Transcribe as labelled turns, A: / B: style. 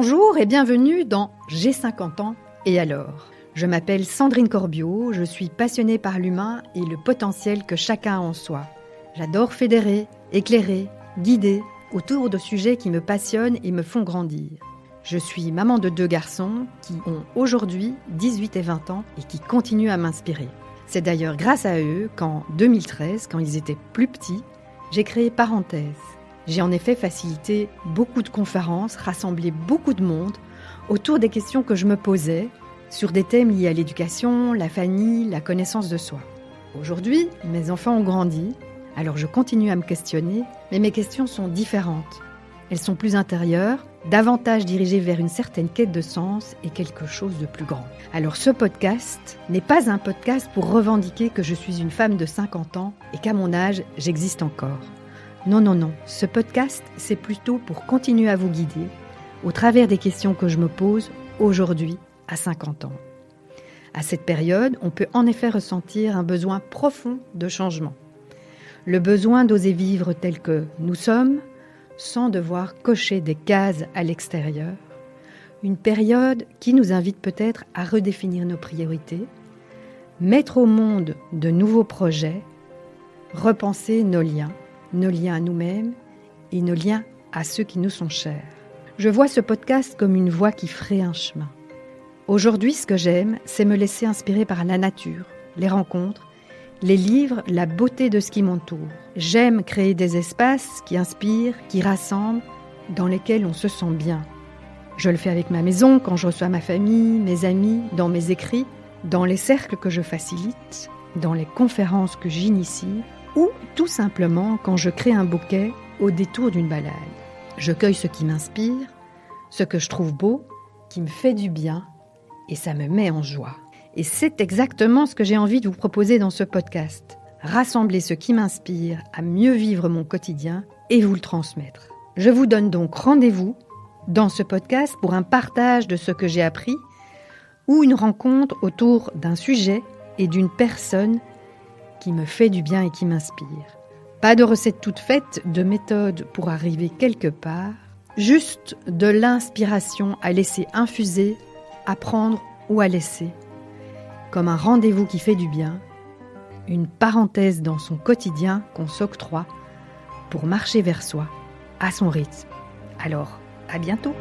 A: Bonjour et bienvenue dans J'ai 50 ans et alors ? Je m'appelle Sandrine Corbiot, je suis passionnée par l'humain et le potentiel que chacun a en soi. J'adore fédérer, éclairer, guider autour de sujets qui me passionnent et me font grandir. Je suis maman de 2 garçons qui ont aujourd'hui 18 et 20 ans et qui continuent à m'inspirer. C'est d'ailleurs grâce à eux qu'en 2013, quand ils étaient plus petits, j'ai créé Parenthèse. J'ai en effet facilité beaucoup de conférences, rassemblé beaucoup de monde autour des questions que je me posais sur des thèmes liés à l'éducation, la famille, la connaissance de soi. Aujourd'hui, mes enfants ont grandi, alors je continue à me questionner, mais mes questions sont différentes. Elles sont plus intérieures, davantage dirigées vers une certaine quête de sens et quelque chose de plus grand. Alors ce podcast n'est pas un podcast pour revendiquer que je suis une femme de 50 ans et qu'à mon âge, j'existe encore. Non. Ce podcast, c'est plutôt pour continuer à vous guider au travers des questions que je me pose aujourd'hui à 50 ans. À cette période, on peut en effet ressentir un besoin profond de changement. Le besoin d'oser vivre tel que nous sommes, sans devoir cocher des cases à l'extérieur. Une période qui nous invite peut-être à redéfinir nos priorités, mettre au monde de nouveaux projets, repenser nos liens à nous-mêmes et nos liens à ceux qui nous sont chers. Je vois ce podcast comme une voie qui ferait un chemin. Aujourd'hui, ce que j'aime, c'est me laisser inspirer par la nature, les rencontres, les livres, la beauté de ce qui m'entoure. J'aime créer des espaces qui inspirent, qui rassemblent, dans lesquels on se sent bien. Je le fais avec ma maison, quand je reçois ma famille, mes amis, dans mes écrits, dans les cercles que je facilite, dans les conférences que j'initie, ou tout simplement quand je crée un bouquet au détour d'une balade. Je cueille ce qui m'inspire, ce que je trouve beau, qui me fait du bien, et ça me met en joie. Et c'est exactement ce que j'ai envie de vous proposer dans ce podcast. Rassembler ce qui m'inspire à mieux vivre mon quotidien et vous le transmettre. Je vous donne donc rendez-vous dans ce podcast pour un partage de ce que j'ai appris ou une rencontre autour d'un sujet et d'une personne qui me fait du bien et qui m'inspire. Pas de recette toute faite, de méthode pour arriver quelque part, juste de l'inspiration à laisser infuser, à prendre ou à laisser. Comme un rendez-vous qui fait du bien, une parenthèse dans son quotidien qu'on s'octroie pour marcher vers soi, à son rythme. Alors, à bientôt!